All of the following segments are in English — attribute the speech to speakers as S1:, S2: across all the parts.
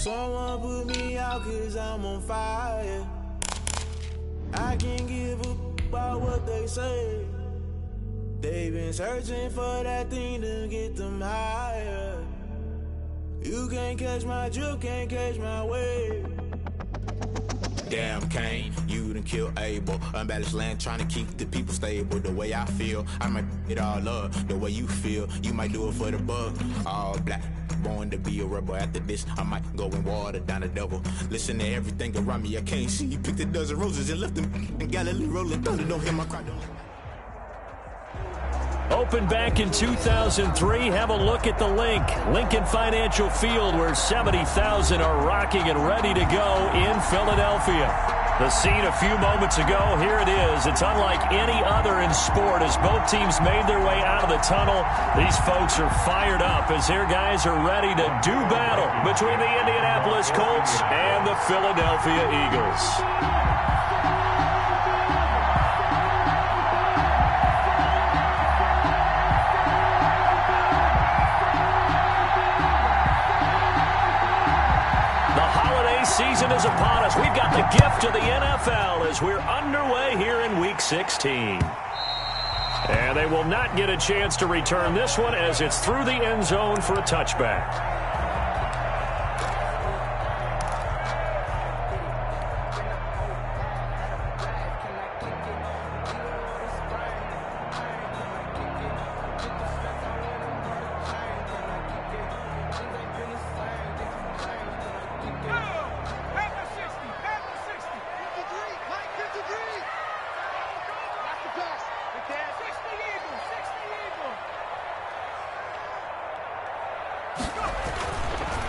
S1: Someone put me out 'cause I'm on fire. I can't give a about what they say. They've been searching for that thing to get them higher. You can't catch my drift, can't catch my wave. Damn, Kane, you done killed Abel. Unbalanced land, trying to keep the people stable. The way I feel, I might it all up. The way you feel, you might do it for the buck. All black, born to be a rebel. After this, I might go and water down the devil. Listen to everything around me, I can't see. You picked a dozen roses and left them in Galilee rolling thunder. Don't hear my cry, don't.
S2: Opened back in 2003. Have a look at the link. Lincoln Financial Field, where 70,000 are rocking and ready to go in Philadelphia. The scene a few moments ago, here it is. It's unlike any other in sport as both teams made their way out of the tunnel. These folks are fired up as their guys are ready to do battle between the Indianapolis Colts and the Philadelphia Eagles. Season is upon us. We've got the gift of the NFL as we're underway here in Week 16. And they will not get a chance to return this one as it's through the end zone for a touchback.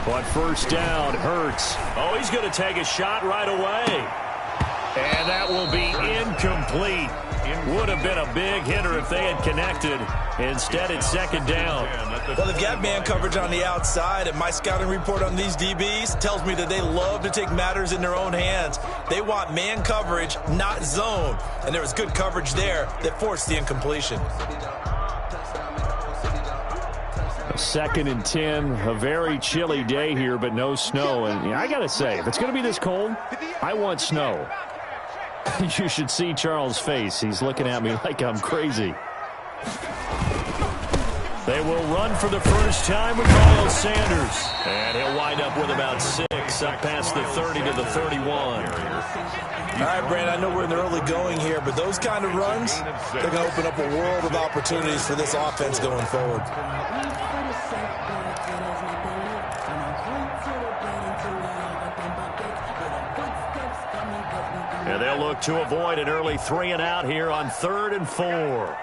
S2: But first down, Hurts. Oh, he's going to take a shot right away. And that will be incomplete. Would have been a big hitter if they had connected. Instead, it's second down.
S3: Well, they've got man coverage on the outside, and my scouting report on these DBs tells me that they love to take matters in their own hands. They want man coverage, not zone. And there was good coverage there that forced the incompletion.
S2: 2nd and 10, a very chilly day here, but no snow. And I got to say, if it's going to be this cold, I want snow. You should see Charles' face. He's looking at me like I'm crazy. They will run for the first time with Miles Sanders. And he'll wind up with about 6 up past the 30 to the 31.
S3: All right, Brand, I know we're in the early going here, but those kind of runs, they're going to open up a world of opportunities for this offense going forward.
S2: And they'll look to avoid an early 3 and out here on 3rd and 4.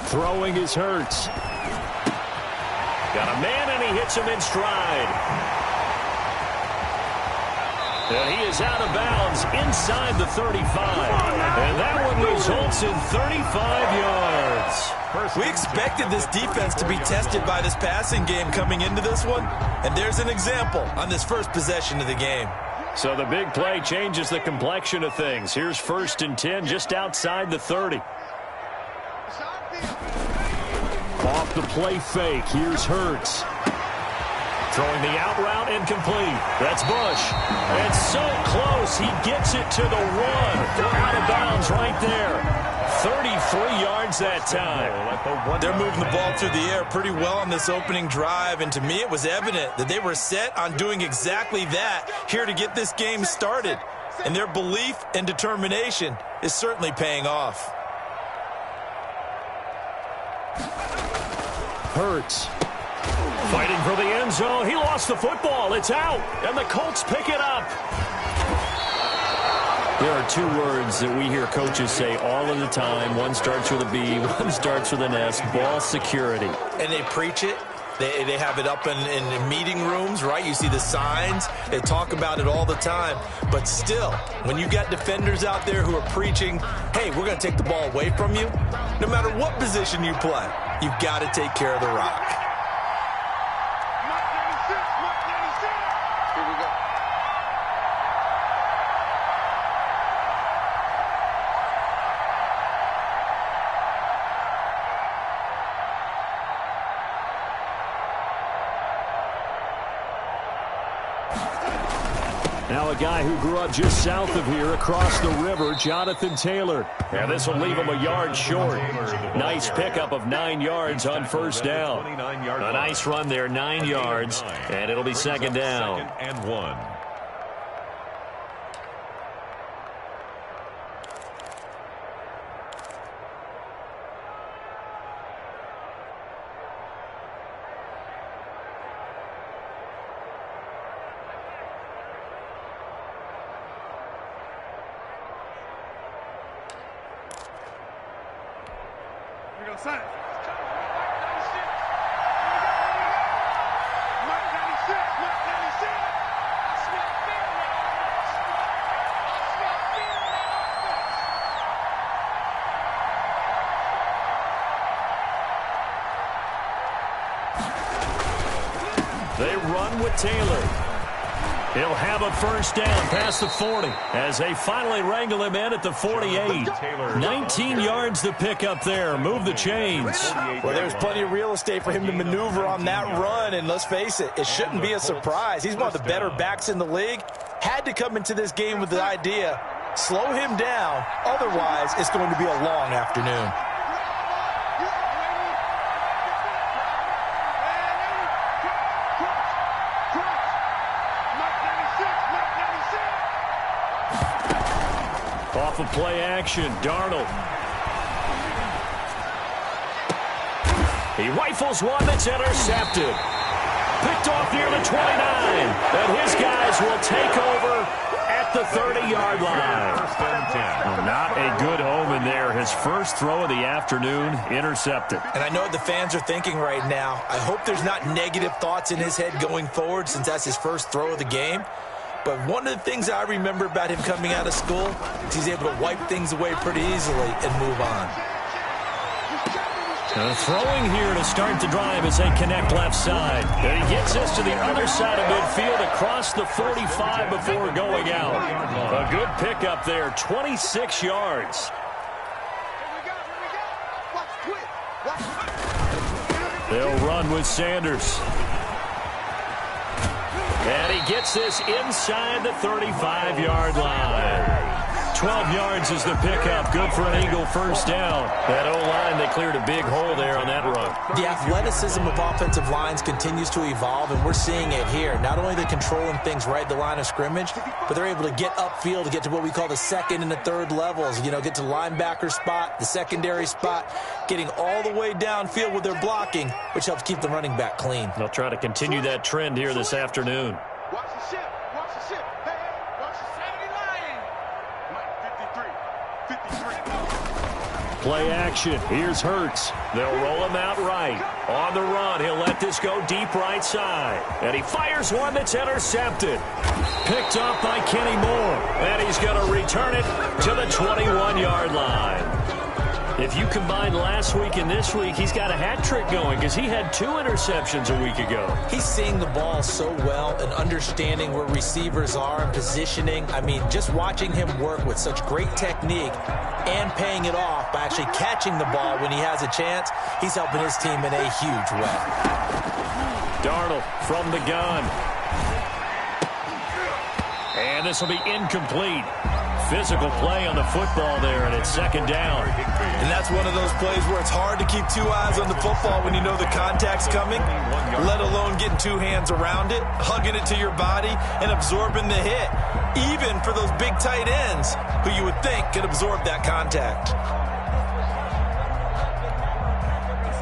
S2: Throwing is Hurts. Got a man, and he hits him in stride. And he is out of bounds inside the 35. And that one results in 35 yards.
S3: We expected this defense to be tested by this passing game coming into this one. And there's an example on this first possession of the game.
S2: So the big play changes the complexion of things. Here's 1st and 10 just outside the 30. Off the play fake, here's Hurts. Throwing the out route incomplete. That's Bush. And so close, he gets it to the 1. They're out of bounds right there. 33 yards that time.
S3: They're moving the ball through the air pretty well on this opening drive, and to me it was evident that they were set on doing exactly that here to get this game started. And their belief and determination is certainly paying off.
S2: Hurts. Fighting for the end zone. He lost the football. It's out. And the Colts pick it up. There are 2 words that we hear coaches say all of the time. One starts with a B, one starts with an S. Ball security.
S3: And they preach it. They have it up in meeting rooms, right? You see the signs. They talk about it all the time. But still, when you got defenders out there who are preaching, hey, we're going to take the ball away from you, no matter what position you play, you've got to take care of the rock.
S2: Now a guy who grew up just south of here across the river, Jonathan Taylor. And this will leave him a yard short. Nice pickup of 9 yards on first down. A nice run there, 9 yards, and it'll be second down.
S4: Second and 1.
S2: They run with Taylor. He'll have a first down past the 40 as they finally wrangle him in at the 48. 19 yards to pick up there. Move the chains.
S3: Well, there's plenty of real estate for him to maneuver on that run, and let's face it, it shouldn't be a surprise. He's one of the better backs in the league. Had to come into this game with the idea, slow him down, otherwise it's going to be a long afternoon.
S2: Off of play action, Darnold. He rifles one that's intercepted. Picked off near the 29. And his guys will take over at the 30-yard line. Well, not a good omen there. His first throw of the afternoon intercepted.
S3: And I know what the fans are thinking right now. I hope there's not negative thoughts in his head going forward since that's his first throw of the game. But one of the things I remember about him coming out of school is he's able to wipe things away pretty easily and move on.
S2: Throwing here to start the drive as they connect left side. And he gets us to the other side of midfield across the 45 before going out. A good pickup there, 26 yards. They'll run with Sanders. And he gets this inside the 35-yard line. 12 yards is the pickup. Good for an Eagle first down. That O-line, they cleared a big hole there on that run.
S3: The athleticism of offensive lines continues to evolve, and we're seeing it here. Not only are they controlling things right at the line of scrimmage, but they're able to get upfield to get to what we call the second and the third levels. You know, get to the linebacker spot, the secondary spot, getting all the way downfield with their blocking, which helps keep the running back clean.
S2: They'll try to continue that trend here this afternoon.
S5: Watch the ship. Watch the ship. Hey, watch the 70 Lion. Mike, 53.
S2: Play action. Here's Hurts. They'll roll him out right. On the run, he'll let this go deep right side. And he fires one that's intercepted. Picked up by Kenny Moore. And he's going to return it to the 21-yard line. If you combine last week and this week, he's got a hat trick going because he had 2 interceptions a week ago.
S3: He's seeing the ball so well and understanding where receivers are and positioning. I mean, just watching him work with such great technique and paying it off by actually catching the ball when he has a chance, he's helping his team in a huge way.
S2: Darnold from the gun. And this will be incomplete. Physical play on the football there, and it's second down.
S3: And that's one of those plays where it's hard to keep 2 eyes on the football when you know the contact's coming, let alone getting 2 hands around it, hugging it to your body, and absorbing the hit, even for those big tight ends who you would think could absorb that contact.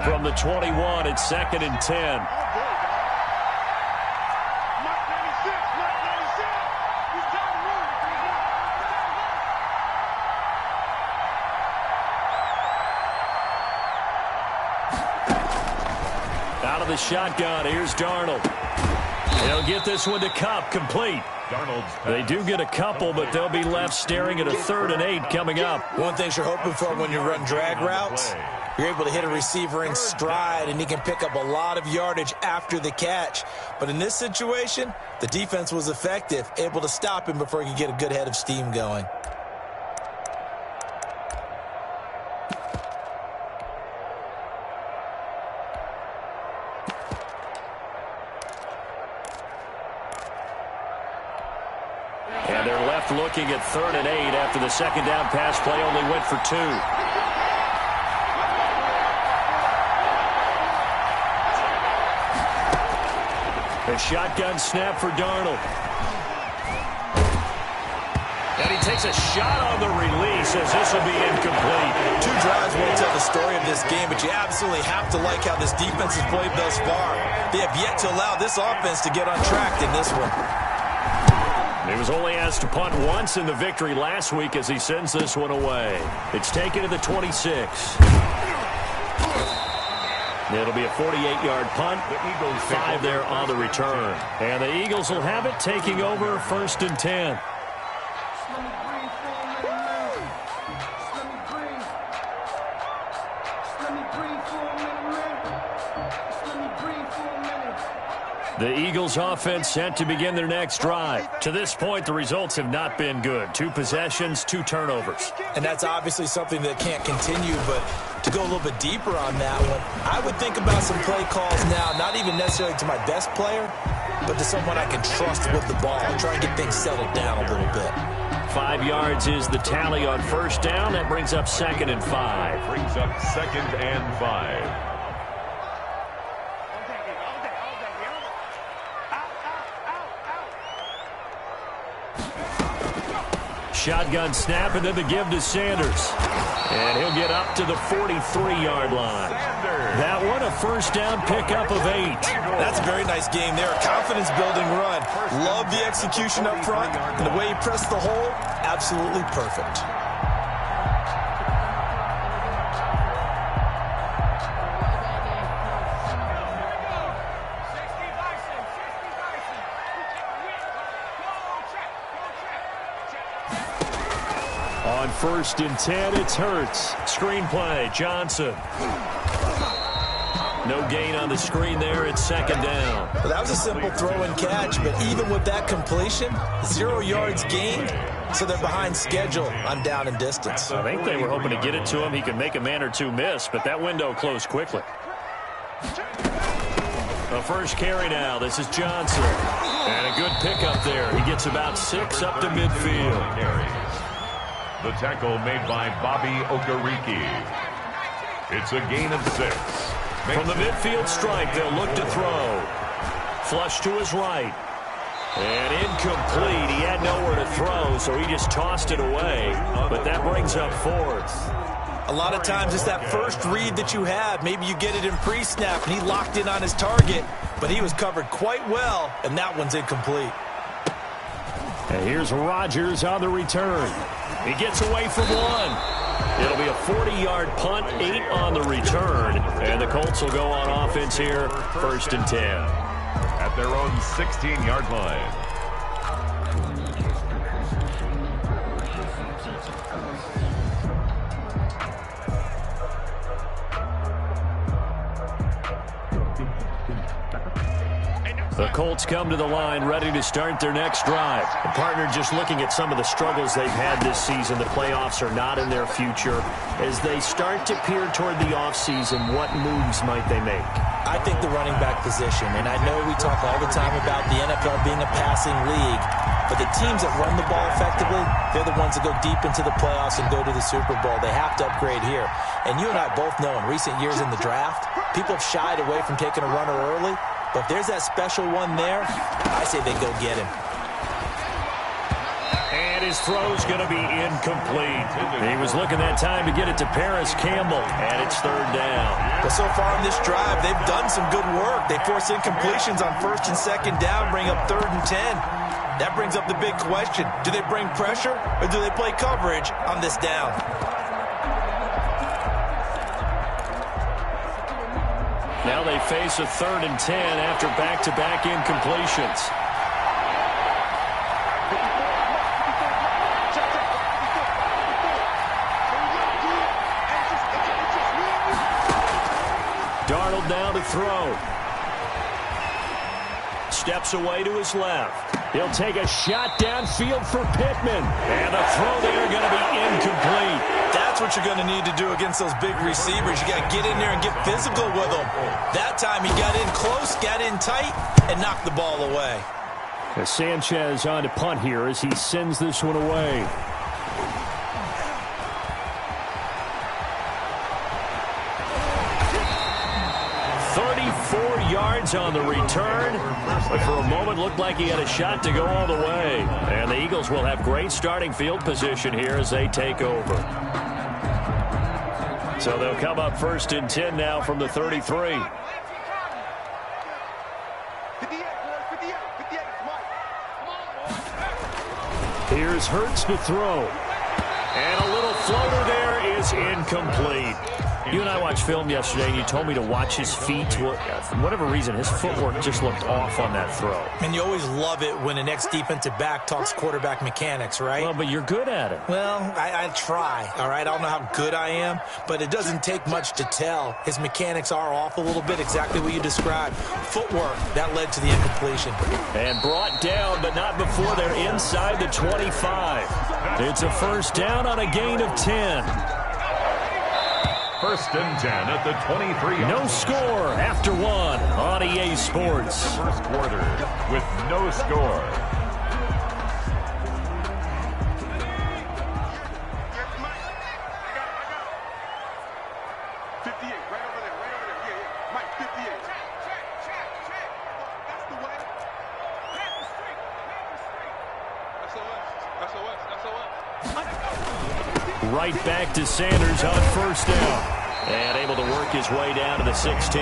S2: From the 21, it's second and 10. Out of the shotgun, here's Darnold. He'll get this one to Kupp, complete. They do get a couple, but they'll be left staring at a 3rd and 8 coming up.
S3: One thing you're hoping for when you run drag routes, you're able to hit a receiver in stride, and he can pick up a lot of yardage after the catch. But in this situation, the defense was effective, able to stop him before he could get a good head of steam going.
S2: And they're left looking at 3rd and 8 after the second down pass play only went for 2. A shotgun snap for Darnold. And he takes a shot on the release as this will be incomplete.
S3: 2 drives won't tell the story of this game, but you absolutely have to like how this defense has played thus far. They have yet to allow this offense to get on track in this one.
S2: He was only asked to punt once in the victory last week as he sends this one away. It's taken to the 26. It'll be a 48-yard punt. The Eagles 5 there on the return. And the Eagles will have it taking over 1st and 10. The Eagles offense set to begin their next drive. To this point, the results have not been good. 2 possessions, 2 turnovers.
S3: And that's obviously something that can't continue, but to go a little bit deeper on that one, I would think about some play calls now, not even necessarily to my best player, but to someone I can trust with the ball and try and get things settled down a little bit.
S2: 5 yards is the tally on 1st down. That brings up 2nd and 5.
S4: Brings up 2nd and 5.
S2: Shotgun snap, and then the give to Sanders. And he'll get up to the 43-yard line. That one, a 1st down pickup of 8.
S3: That's a very nice game there. A confidence-building run. Love the execution up front. And the way he pressed the hole, absolutely perfect.
S2: On 1st and 10, it's Hurts. Screenplay, Johnson. No gain on the screen there. It's 2nd down.
S3: Well, that was a simple throw and catch, but even with that completion, 0 yards gained, so they're behind schedule on down and distance.
S2: I think they were hoping to get it to him. He could make a man or 2 miss, but that window closed quickly. The first carry now. This is Johnson. And a good pickup there. He gets about 6 up to midfield.
S4: The tackle made by Bobby Okereke. It's a gain of 6.
S2: From the midfield stripe, they'll look to throw. Flush to his right. And incomplete. He had nowhere to throw, so he just tossed it away. But that brings up 4th.
S3: A lot of times it's that first read that you have. Maybe you get it in pre-snap, and he locked in on his target. But he was covered quite well, and that one's incomplete.
S2: And here's Rodgers on the return. He gets away from 1. It'll be a 40-yard punt, 8 on the return. And the Colts will go on offense here, 1st and 10.
S4: At their own 16-yard line.
S2: The Colts come to the line ready to start their next drive. The partner just looking at some of the struggles they've had this season. The playoffs are not in their future. As they start to peer toward the offseason, what moves might they make?
S3: I think the running back position, and I know we talk all the time about the NFL being a passing league, but the teams that run the ball effectively, they're the ones that go deep into the playoffs and go to the Super Bowl. They have to upgrade here. And you and I both know in recent years in the draft, people have shied away from taking a runner early. But if there's that special one there, I say they go get him.
S2: And his throw's going to be incomplete. He was looking that time to get it to Paris Campbell, and it's 3rd down.
S3: Well, so far in this drive, they've done some good work. They force incompletions on 1st and 2nd down, bring up 3rd and 10. That brings up the big question. Do they bring pressure, or do they play coverage on this down?
S2: Now they face a 3rd and 10 after back-to-back incompletions. Darnold now to throw. Steps away to his left. He'll take a shot downfield for Pittman. And the throw there going to be incomplete.
S3: That's what you're going to need to do against those big receivers. You got to get in there and get physical with them. That time he got in close, got in tight, and knocked the ball away.
S2: As Sanchez on to punt here as he sends this one away. 34 yards on the return, but for a moment looked like he had a shot to go all the way. And the Eagles will have great starting field position here as they take over. So they'll come up 1st and 10 now from the 33. Here's Hurts to throw. And a little floater there is incomplete. You and I watched film yesterday, and you told me to watch his feet. For whatever reason, his footwork just looked off on that throw.
S3: And you always love it when an ex-defensive back talks quarterback mechanics, right?
S2: Well, but you're good at it.
S3: Well, I try, all right? I don't know how good I am, but it doesn't take much to tell. His mechanics are off a little bit, exactly what you described. Footwork, that led to the incompletion.
S2: And brought down, but not before they're inside the 25. It's a 1st down on a gain of 10.
S4: 1st and 10 at the 23.
S2: No score after 1 on EA Sports.
S4: First quarter with no score.
S2: Right back to Sanders on 1st down. And able to work his way down to the 16.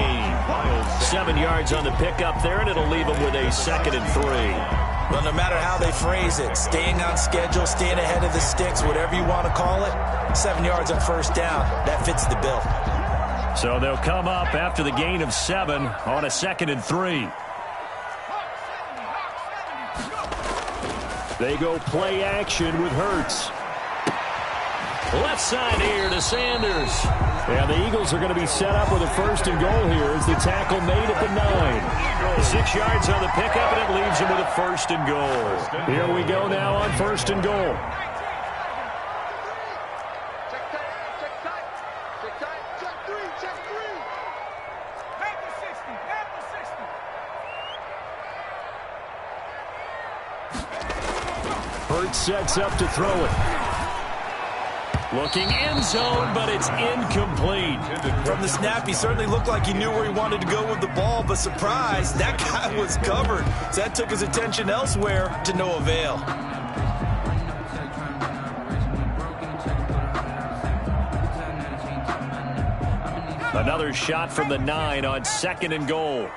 S2: 7 yards on the pickup there, and it'll leave him with a 2nd and 3.
S3: Well, no matter how they phrase it, staying on schedule, staying ahead of the sticks, whatever you want to call it, 7 yards on 1st down, that fits the bill.
S2: So they'll come up after the gain of 7 on a 2nd and 3. They go play action with Hurts. Left side here to Sanders. And the Eagles are going to be set up with a 1st and goal here as the tackle made at the 9. 6 yards on the pickup, and it leaves them with a 1st and goal. Here we go now on 1st and goal. Hurts sets up to throw it. Looking end zone, but it's incomplete.
S3: From the snap, he certainly looked like he knew where he wanted to go with the ball, but surprise, that guy was covered. So that took his attention elsewhere to no avail.
S2: Another shot from the 9 on 2nd and goal.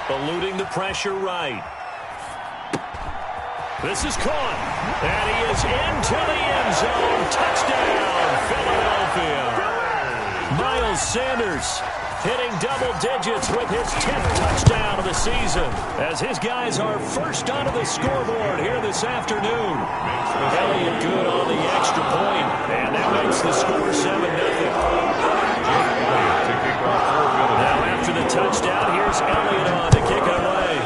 S2: Eluding the pressure right. This is caught. And he is into the end zone. Touchdown, Philadelphia. Miles Sanders hitting double digits with his 10th touchdown of the season as his guys are first onto the scoreboard here this afternoon. Elliott good on the extra point, and that makes the score 7-0. Now after the touchdown, here's Elliott on to kick it away.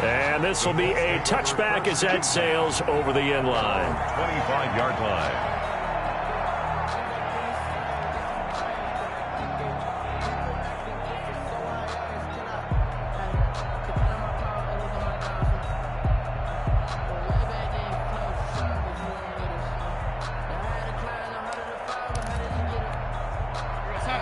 S2: And this will be a touchback as that sails over the end line.
S4: 25-yard line.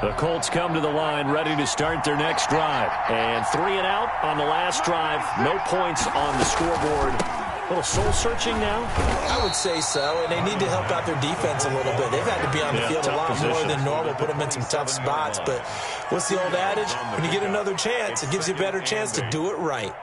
S2: The Colts come to the line ready to start their next drive. And 3 and out on the last drive. No points on the scoreboard. A little soul-searching now?
S3: I would say so, and they need to help out their defense a little bit. They've had to be on the field a lot more than normal, put them in some tough spots. But what's the old adage? When you get another chance, it gives you a better chance to do it right.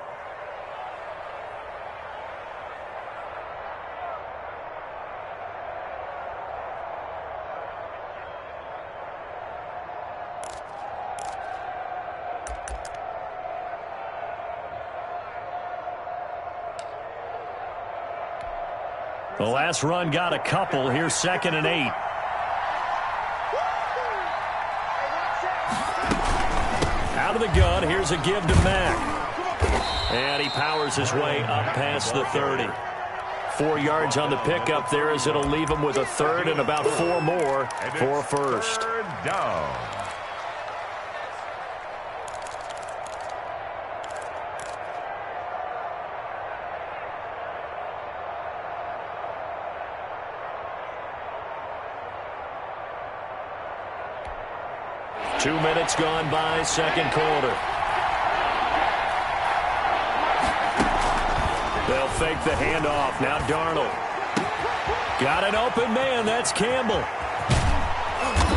S2: The last run got a couple. Here's 2nd and 8. Out of the gun. Here's a give to Mack. And he powers his way up past the 30. 4 yards on the pickup there, as it'll leave him with a third and about 4 more for a first.
S4: Third down.
S2: Two minutes gone by, second quarter. They'll fake the handoff. Now Darnold. Got an open man. That's Campbell.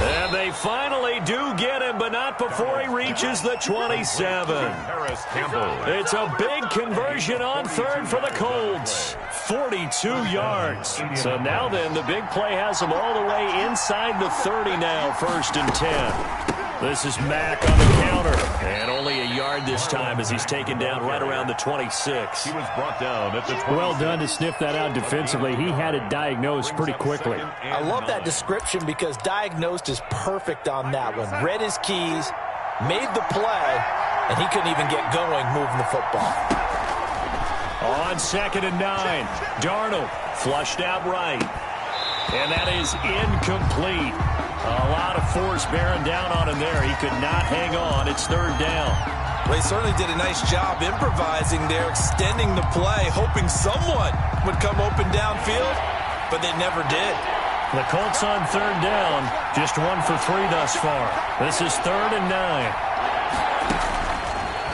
S2: And they finally do get him, but not before he reaches the 27. It's a big conversion on third for the Colts. 42 yards. So now then, the big play has them all the way inside the 30 now, 1st and 10. This is Mack on the counter, and only a yard this time as he's taken down right around the 26.
S4: He was brought down at the 26.
S2: Well done to sniff that out defensively. He had it diagnosed pretty quickly.
S3: I love that description because diagnosed is perfect on that one. Read his keys, made the play, and he couldn't even get going moving the football.
S2: On 2nd and 9, Darnold flushed out right, and that is incomplete. A lot of force bearing down on him there. He could not hang on. It's 3rd down.
S3: Well, he certainly did a nice job improvising there, extending the play, hoping someone would come open downfield, but they never did.
S2: The Colts on 3rd down, just 1 for 3 thus far. This is 3rd and 9.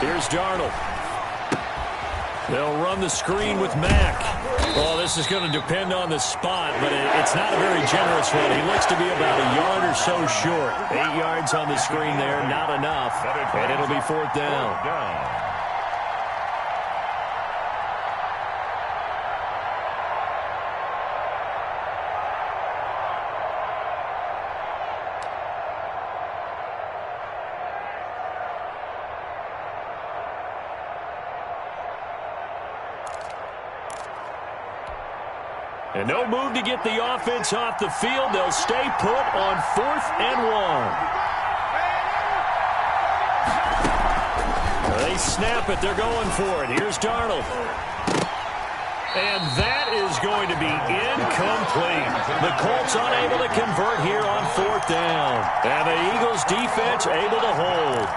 S2: Here's Darnold. They'll run the screen with Mack. Well, this is going to depend on the spot, but it's not a very generous one. He looks to be about a yard or so short. 8 yards on the screen there, not enough. And it'll be 4th down. And no move to get the offense off the field. They'll stay put on 4th and 1. They snap it. They're going for it. Here's Darnold. And that is going to be incomplete. The Colts unable to convert here on 4th down. And the Eagles defense able to hold.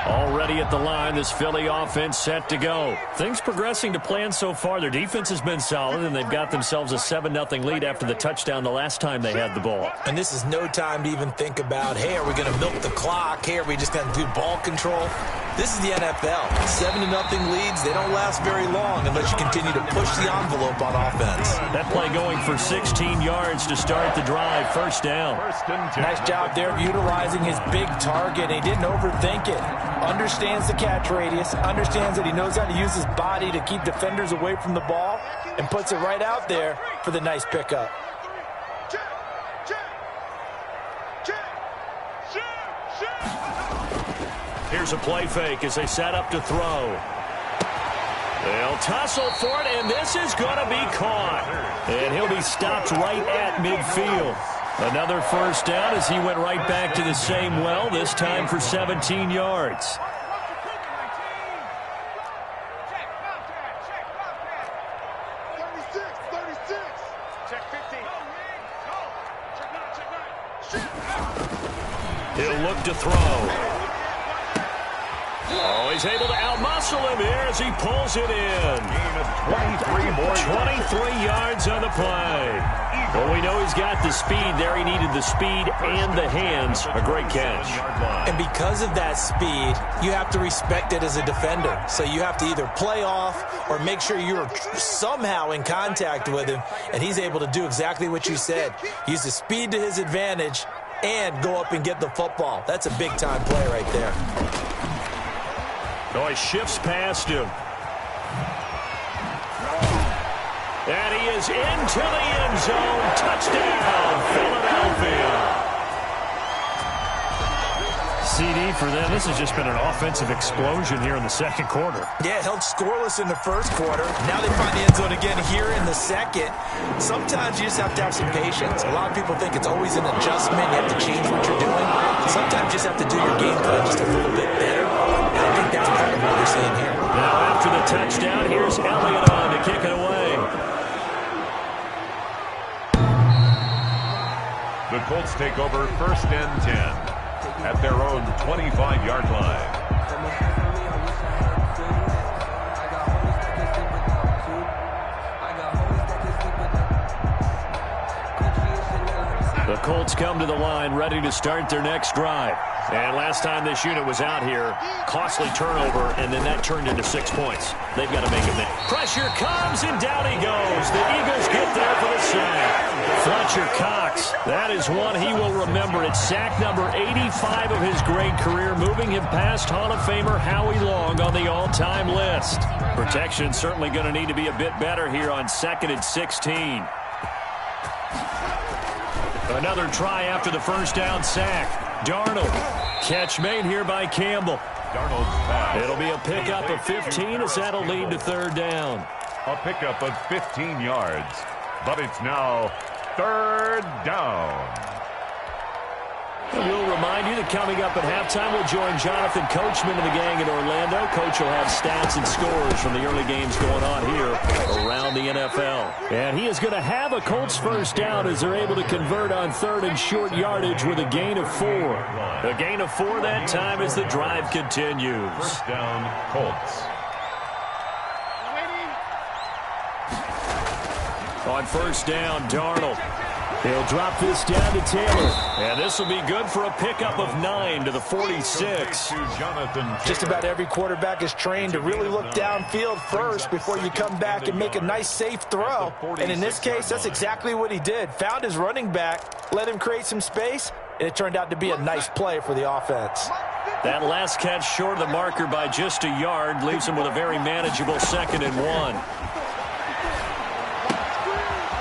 S2: Already at the line, this Philly offense set to go. Things progressing to plan so far. Their defense has been solid, and they've got themselves a 7-0 lead after the touchdown the last time they had the ball.
S3: And this is no time to even think about, hey, are we going to milk the clock? Hey, are we just going to do ball control? This is the NFL. 7-0 leads, they don't last very long unless you continue to push the envelope on offense.
S2: That play going for 16 yards to start the drive. 1st down.
S3: Nice job there of utilizing his big target. He didn't overthink it. Understands the catch radius. Understands that he knows how to use his body to keep defenders away from the ball. And puts it right out there for the nice pickup.
S2: Here's a play fake as they set up to throw. They'll tussle for it, and this is going to be caught. And he'll be stopped right at midfield. Another 1st down as he went right back to the same well, this time for 17 yards. He'll look to throw. Oh, he's able to outmuscle him here as he pulls it in. 23 yards on the play. Well, we know he's got the speed there. He needed the speed and the hands. A great catch.
S3: And because of that speed, you have to respect it as a defender. So you have to either play off or make sure you're somehow in contact with him. And he's able to do exactly what you said. Use the speed to his advantage and go up and get the football. That's a big-time play right there.
S2: Oh, he shifts past him. And he is into the end zone. Touchdown, Philadelphia. CD for them. This has just been an offensive explosion here in the second quarter.
S3: Yeah, held scoreless in the first quarter. Now they find the end zone again here in the second. Sometimes you just have to have some patience. A lot of people think it's always an adjustment. You have to change what you're doing. Sometimes you just have to do your game plan just a little bit better. And I think that's part of what we're seeing here.
S2: Now after the touchdown, here's Elliott on to kick it away.
S4: The Colts take over 1st and 10 at their own 25-yard line.
S2: The Colts come to the line ready to start their next drive. And last time this unit was out here, costly turnover, and then that turned into 6 points. They've got to make it now. Pressure comes, and down he goes. The Eagles get there for the sack. Fletcher Cox, that is one he will remember. It's sack number 85 of his great career, moving him past Hall of Famer Howie Long on the all-time list. Protection certainly going to need to be a bit better here on 2nd and 16. Another try after the first down sack. Darnold. Catch made here by Campbell.
S4: Darnold's pass.
S2: It'll be a pickup of 15 as that'll lead to 3rd down.
S4: A pickup of 15 yards. But it's now 3rd down.
S2: We'll remind you that coming up at halftime, we'll join Jonathan Coachman and the gang in Orlando. Coach will have stats and scores from the early games going on here around the NFL. And he is going to have a Colts first down as they're able to convert on 3rd and short yardage with a gain of 4. A gain of 4 that time as the drive continues.
S4: First down, Colts.
S2: On first down, Darnold. He'll drop this down to Taylor. And this will be good for a pickup of 9 to the 46.
S3: Just about every quarterback is trained to really look downfield first before you come back and make a nice, safe throw. And in this case, that's exactly what he did. Found his running back, let him create some space, and it turned out to be a nice play for the offense.
S2: That last catch short of the marker by just a yard leaves him with a very manageable 2nd and 1.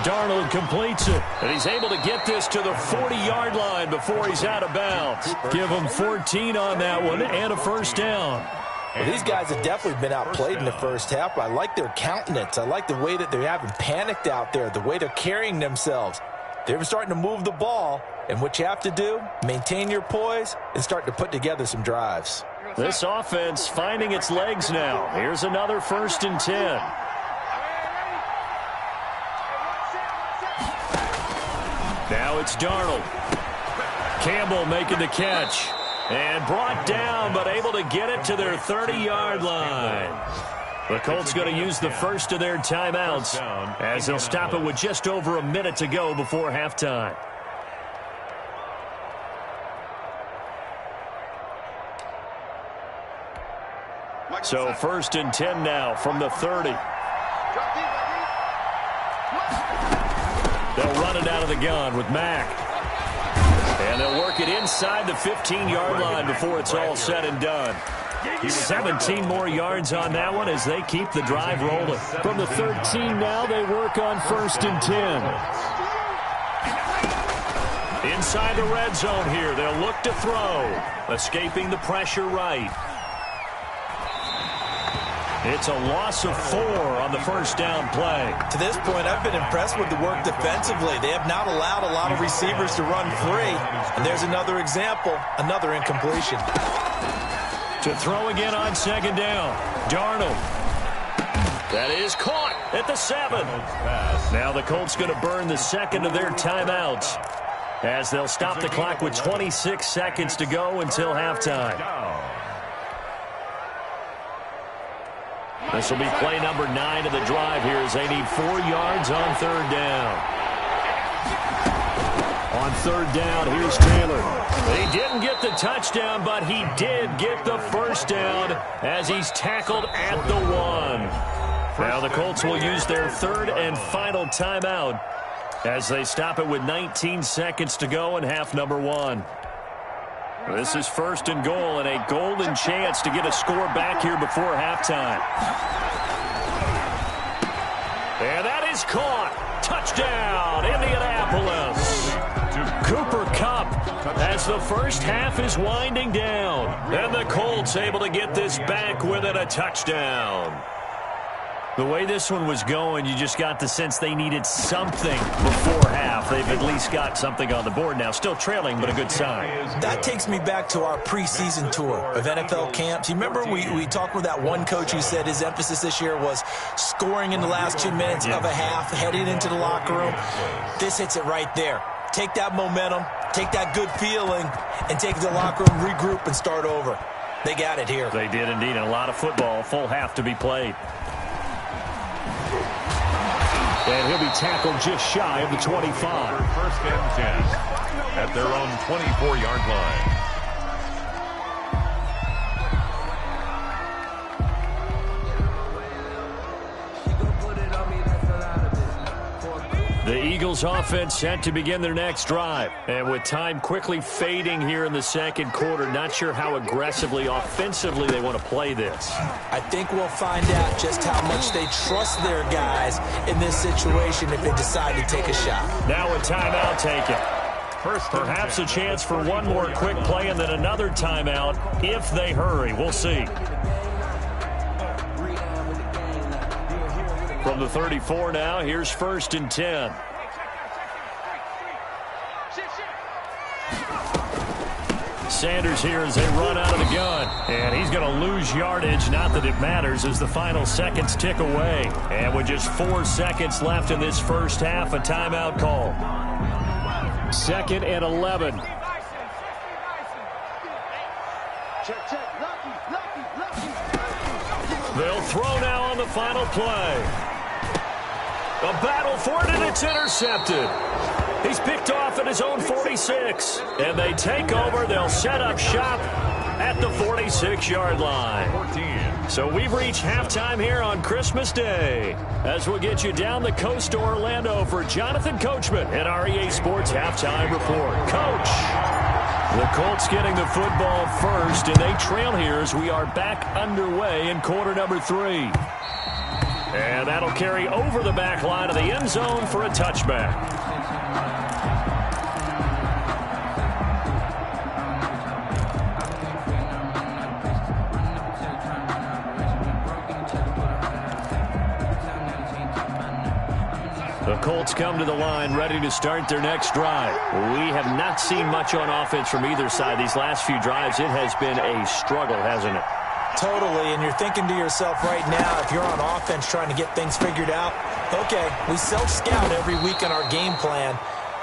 S2: Darnold completes it, and he's able to get this to the 40-yard line before he's out of bounds. Give him 14 on that one and a first down.
S3: Well, these guys have definitely been outplayed in the first half. I like their countenance. I like the way that they haven't panicked out there, the way they're carrying themselves. They're starting to move the ball, and what you have to do, maintain your poise and start to put together some drives.
S2: This offense finding its legs now. Here's another 1st and 10. Now it's Darnold. Campbell making the catch. And brought down, but able to get it to their 30-yard line. The Colts going to use the first of their timeouts as they'll stop it with just over a minute to go before halftime. So 1st and 10 now from the 30. They'll run it out of the gun with Mack. And they'll work it inside the 15-yard line before it's all said and done. 17 more yards on that one as they keep the drive rolling. From the 13 now, they work on 1st and 10. Inside the red zone here, they'll look to throw. Escaping the pressure right. It's a loss of 4 on the first down play.
S3: To this point, I've been impressed with the work defensively. They have not allowed a lot of receivers to run free. And there's another example, another incompletion.
S2: To throw again on 2nd down. Darnold. That is caught at the 7. Now the Colts going to burn the 2nd of their timeouts as they'll stop the clock with 26 seconds to go until halftime. This will be play number 9 of the drive here as they need 4 yards on 3rd down. On 3rd down, here's Taylor. He didn't get the touchdown, but he did get the first down as he's tackled at the 1. Now the Colts will use their 3rd and final timeout as they stop it with 19 seconds to go in half number 1. This is 1st and goal and a golden chance to get a score back here before halftime. And that is caught. Touchdown, Indianapolis. Cooper Kupp as the first half is winding down. And the Colts able to get this back within a touchdown. The way this one was going, you just got the sense they needed something before half. They've at least got something on the board now. Still trailing, but a good sign.
S3: That takes me back to our preseason tour of NFL camps. You remember we talked with that one coach who said his emphasis this year was scoring in the last 2 minutes of a half, heading into the locker room. This hits it right there. Take that momentum, take that good feeling, and take it to the locker room, regroup, and start over. They got it here.
S2: They did indeed, and a lot of football, full half to be played. And he'll be tackled just shy of the 25.
S4: First and 10 at their own 24-yard line.
S2: The Eagles offense set to begin their next drive. And with time quickly fading here in the second quarter, not sure how aggressively, offensively they want to play this.
S3: I think we'll find out just how much they trust their guys in this situation if they decide to take a shot.
S2: Now a timeout taken. Perhaps a chance for one more quick play and then another timeout if they hurry. We'll see. From the 34 now, here's 1st and 10. Sanders here as they run out of the gun. And he's going to lose yardage. Not that it matters as the final seconds tick away. And with just 4 seconds left in this first half, a timeout call. 2nd and 11. They'll throw now on the final play. A battle for it, and it's intercepted. He's picked off at his own 46. And they take over. They'll set up shop at the 46-yard line.
S4: 14.
S2: So we've reached halftime here on Christmas Day. As we'll get you down the coast to Orlando for Jonathan Coachman at our EA Sports Halftime Report. Coach, the Colts getting the football first, and they trail here as we are back underway in quarter number 3. And that'll carry over the back line of the end zone for a touchback. The Colts come to the line ready to start their next drive. We have not seen much on offense from either side. These last few drives, it has been a struggle, hasn't it?
S3: Totally, and you're thinking to yourself right now, if you're on offense trying to get things figured out, okay, we self-scout every week on our game plan.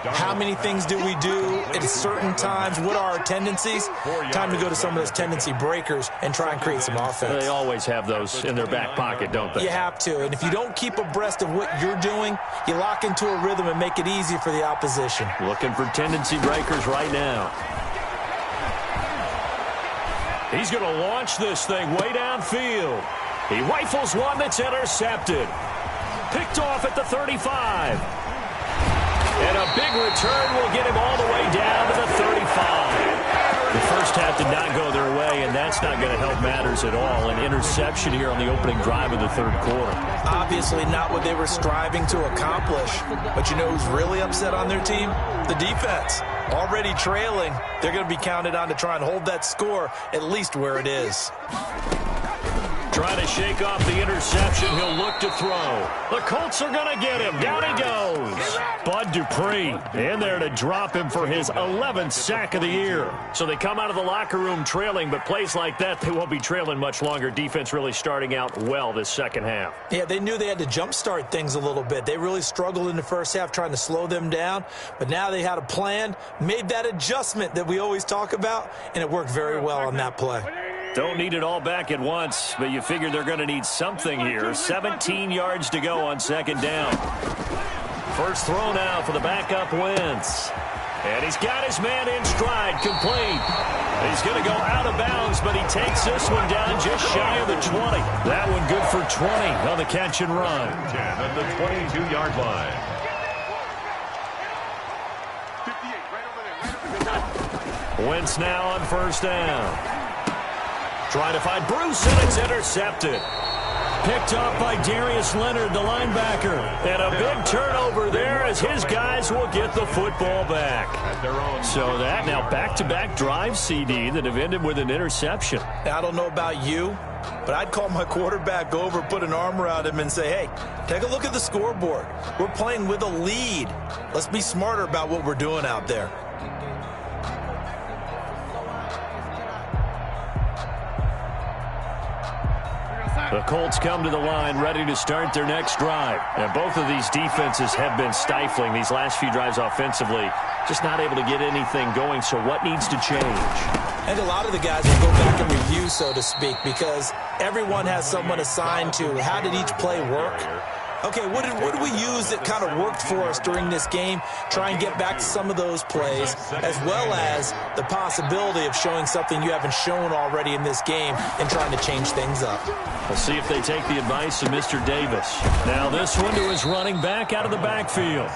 S3: How many things do we do at certain times? What are our tendencies? Time to go to some of those tendency breakers and try and create some offense.
S2: They always have those in their back pocket, don't they?
S3: You have to, and if you don't keep abreast of what you're doing, you lock into a rhythm and make it easy for the opposition.
S2: Looking for tendency breakers right now. He's going to launch this thing way downfield. He rifles one that's intercepted. Picked off at the 35. And a big return will get him all the way down to the 35. The first half did not go their way, and that's not going to help matters at all. An interception here on the opening drive of the third quarter.
S3: Obviously not what they were striving to accomplish. But you know who's really upset on their team? The defense. Already trailing, they're going to be counted on to try and hold that score at least where it is.
S2: Trying to shake off the interception. He'll look to throw. The Colts are going to get him. Down he goes. Bud Dupree in there to drop him for his 11th sack of the year. So they come out of the locker room trailing, but plays like that, they won't be trailing much longer. Defense really starting out well this second half.
S3: Yeah, they knew they had to jumpstart things a little bit. They really struggled in the first half trying to slow them down, but now they had a plan, made that adjustment that we always talk about, and it worked very well on that play.
S2: Don't need it all back at once, but you figure they're going to need something here. 17 yards to go on second down. First throw now for the backup Wentz. And he's got his man in stride, complete. He's going to go out of bounds, but he takes this one down just shy of the 20. That one good for 20 on the catch and run.
S4: 10 at the 22-yard line.
S2: Wentz now on first down. Trying to find Bruce, and it's intercepted. picked up by Darius Leonard, the linebacker. And a big turnover there as his guys will get the football back. So that now back-to-back drive, CD, that have ended with an interception.
S3: Now, I don't know about you, but I'd call my quarterback over, put an arm around him, and say, hey, take a look at the scoreboard. We're playing with a lead. Let's be smarter about what we're doing out there.
S2: The Colts come to the line ready to start their next drive. And both of these defenses have been stifling these last few drives offensively. Just not able to get anything going, so what needs to change?
S3: And a lot of the guys will go back and review, so to speak, because everyone has someone assigned to how did each play work. Okay, what did we use that kind of worked for us during this game? Try and get back to some of those plays, as well as the possibility of showing something you haven't shown already in this game and trying to change things up.
S2: We'll see if they take the advice of Mr. Davis. Now this one to his running back out of the backfield.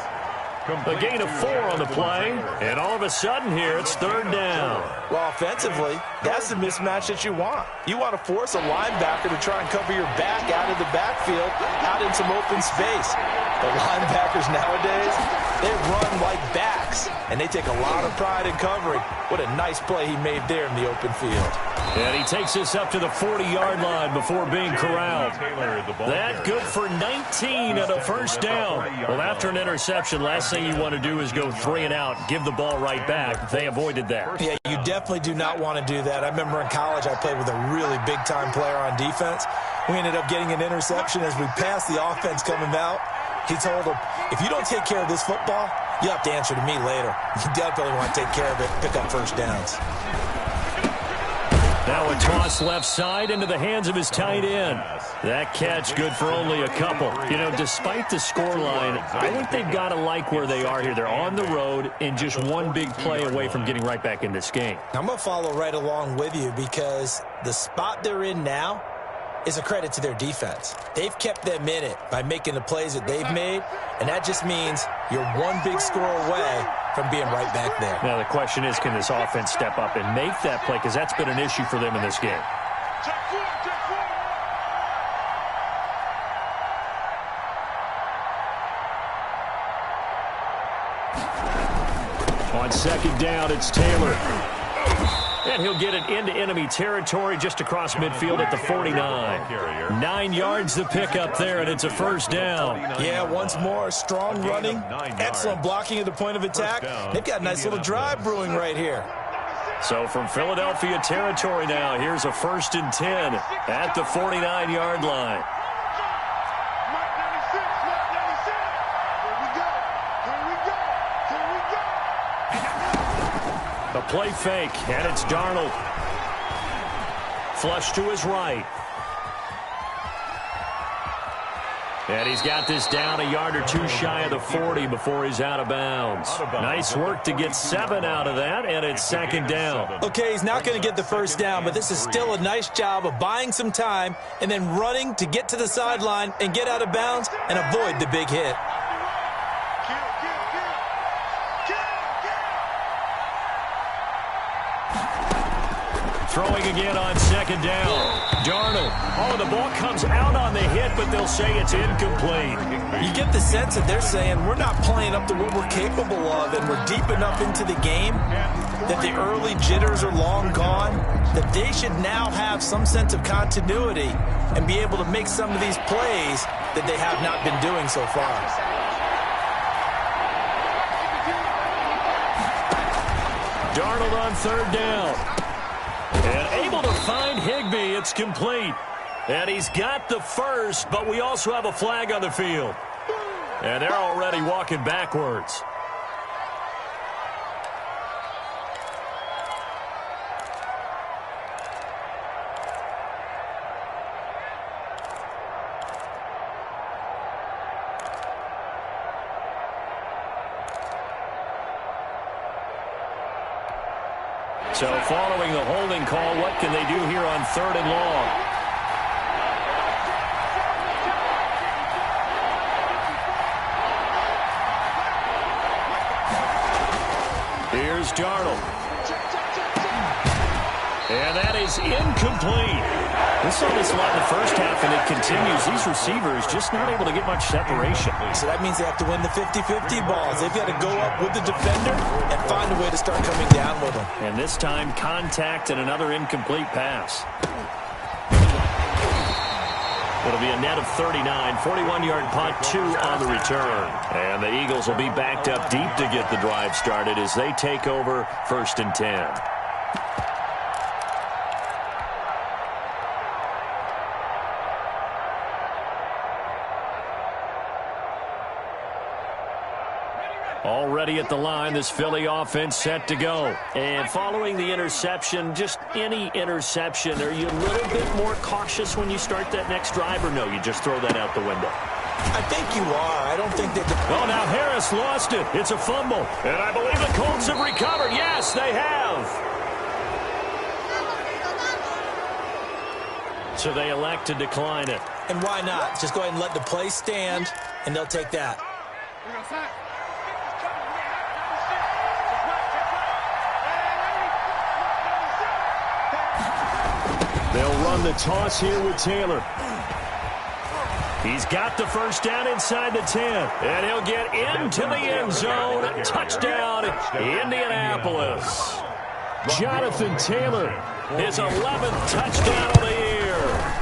S2: A gain of 4 on the play, and all of a sudden here it's third down.
S3: Well, offensively, that's the mismatch that you want. You want to force a linebacker to try and cover your back out of the backfield, out in some open space. The linebackers nowadays, they run like backs, and they take a lot of pride in covering. What a nice play he made there in the open field.
S2: And he takes this up to the 40-yard line before being corralled. That good for 19 at a first down. Well, after an interception, last thing you want to do is go 3 and out, give the ball right back. They avoided that.
S3: Yeah, you definitely do not want to do that. I remember in college I played with a really big-time player on defense. We ended up getting an interception as we passed the offense coming out. He told him, if you don't take care of this football, you have to answer to me later. You definitely want to take care of it, pick up first downs.
S2: Now a toss left side into the hands of his tight end. That catch good for only a couple. You know, despite the scoreline, I think they've got to like where they are here. They're on the road and just one big play away from getting right back in this game.
S3: I'm going to follow right along with you because the spot they're in now is a credit to their defense. They've kept them in it by making the plays that they've made, and that just means you're one big score away from being right back there.
S2: Now the question is, can this offense step up and make that play? Because that's been an issue for them in this game. On second down, it's Taylor. And he'll get it into enemy territory just across midfield at the 49. 9 yards the pickup there, and it's a first down.
S3: Yeah, once more, strong running, excellent blocking at the point of attack. They've got a nice little drive brewing right here.
S2: So from Philadelphia territory now, here's a 1st and 10 at the 49-yard line. A play fake, and it's Darnold. Flush to his right. And he's got this down a yard or two shy of the 40 before he's out of bounds. Nice work to get 7 out of that, and it's second down.
S3: Okay, he's not going to get the first down, but this is still a nice job of buying some time and then running to get to the sideline and get out of bounds and avoid the big hit.
S2: Throwing again on second down. Darnold. Oh, the ball comes out on the hit, but they'll say it's incomplete.
S3: You get the sense that they're saying we're not playing up to what we're capable of, and we're deep enough into the game that the early jitters are long gone, that they should now have some sense of continuity and be able to make some of these plays that they have not been doing so far.
S2: Darnold on third down. And able to find Higbee. It's complete. And he's got the first, but we also have a flag on the field. And they're already walking backwards. So following the holding call, what can they do here on 3rd and long? Here's Darnold. And that is incomplete. We saw this a lot in the first half, and it continues. These receivers just not able to get much separation.
S3: So that means they have to win the 50-50 balls. They've got to go up with the defender and find a way to start coming down with them.
S2: And this time, contact and another incomplete pass. It'll be a net of 39, 41-yard punt, 2 on the return. And the Eagles will be backed up deep to get the drive started as they take over 1st and 10. Already at the line, this Philly offense set to go. And following the interception, just any interception, are you a little bit more cautious when you start that next drive, or no, you just throw that out the window?
S3: I think you are. I don't think that...
S2: Oh, now Harris lost it. It's a fumble. And I believe the Colts have recovered. Yes, they have. So they elect to decline it.
S3: And why not? Just go ahead and let the play stand, and they'll take that.
S2: They'll run the toss here with Taylor. He's got the first down inside the 10. And he'll get into the end zone. Touchdown, Indianapolis. Jonathan Taylor, his 11th touchdown of the year.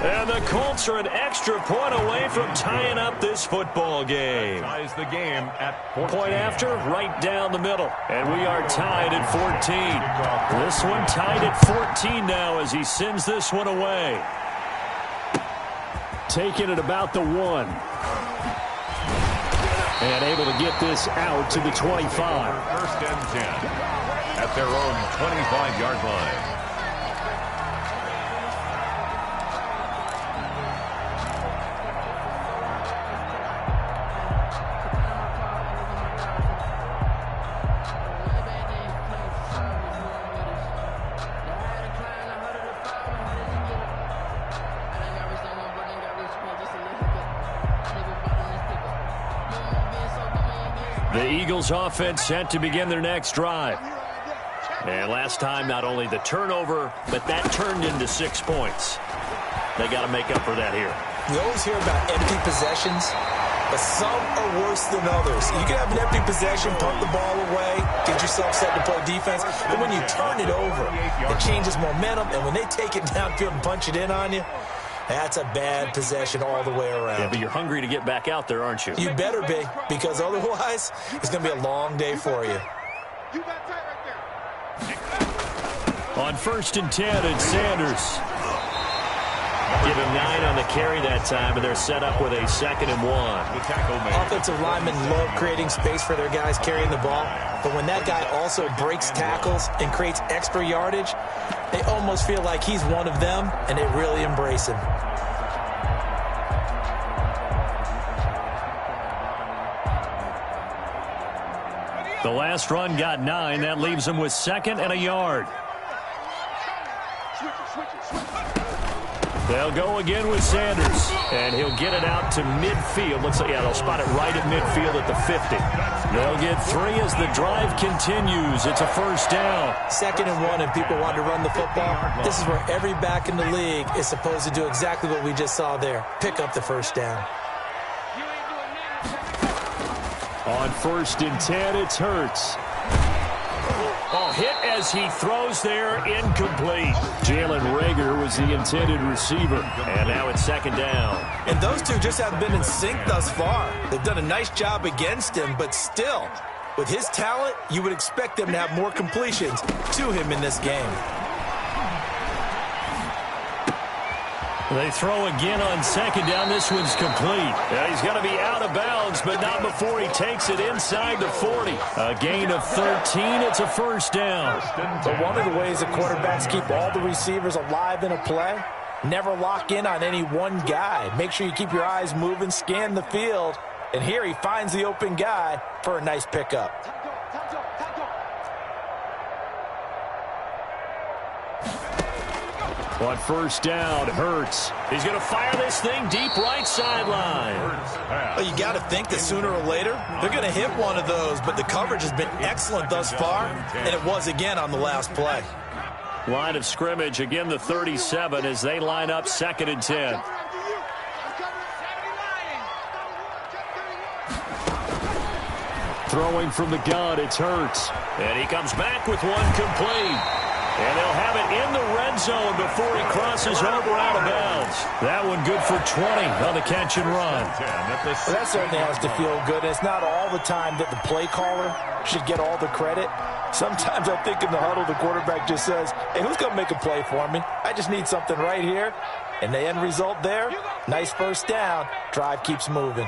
S2: And the Colts are an extra point away from tying up this football game.
S4: Ties the game at 14.
S2: Point after, right down the middle. And we are tied at 14. This one tied at 14 now as he sends this one away. Taking it about the 1. And able to get this out to the 25.
S4: 1st and 10 at their own 25-yard line.
S2: The Eagles offense set to begin their next drive. And last time, not only the turnover, but that turned into 6 points. They got to make up for that here.
S3: We always hear about empty possessions, but some are worse than others. You can have an empty possession, pump the ball away, get yourself set to play defense, but when you turn it over, it changes momentum, and when they take it downfield and punch it in on you, that's a bad possession all the way around.
S2: Yeah, but you're hungry to get back out there, aren't you?
S3: You better be, because otherwise, it's going to be a long day for you.
S5: You got tight right there.
S2: On 1st and 10, it's Sanders. Give him 9 on the carry that time, and they're set up with a 2nd and 1.
S3: Offensive linemen love creating space for their guys carrying the ball, but when that guy also breaks tackles and creates extra yardage, they almost feel like he's one of them, and they really embrace him.
S2: The last run got 9. That leaves him with 2nd and a yard. They'll go again with Sanders, and he'll get it out to midfield. Looks like, yeah, they'll spot it right at midfield at the 50. They'll get 3 as the drive continues. It's a 1st down.
S3: 2nd and 1, and people want to run the football. This is where every back in the league is supposed to do exactly what we just saw there. Pick up the 1st down.
S2: On 1st and 10, it's Hurts. Oh, hit as he throws there, incomplete. Jalen Reagor was the intended receiver. And now it's 2nd down.
S3: And those two just haven't been in sync thus far. They've done a nice job against him, but still, with his talent, you would expect them to have more completions to him in this game.
S2: They throw again on 2nd down. This one's complete. Yeah, he's got to be out of bounds, but not before he takes it inside the 40. A gain of 13. It's a 1st down.
S3: But one of the ways the quarterbacks keep all the receivers alive in a play, never lock in on any one guy. Make sure you keep your eyes moving, scan the field. And here he finds the open guy for a nice pickup.
S2: On 1st down, Hurts. He's going to fire this thing deep right sideline.
S3: Well, you got to think that sooner or later, they're going to hit one of those, but the coverage has been excellent thus far, and it was again on the last play.
S2: Line of scrimmage, again the 37 as they line up 2nd and 10. Throwing from the gun, it's Hurts. And he comes back with one complete. And they'll have it in the red zone before he crosses over out of bounds. That one good for 20 on the catch and run.
S3: Well, that certainly has to feel good. It's not all the time that the play caller should get all the credit. Sometimes I think in the huddle, the quarterback just says, hey, who's going to make a play for me? I just need something right here. And the end result there, nice first down. Drive keeps moving.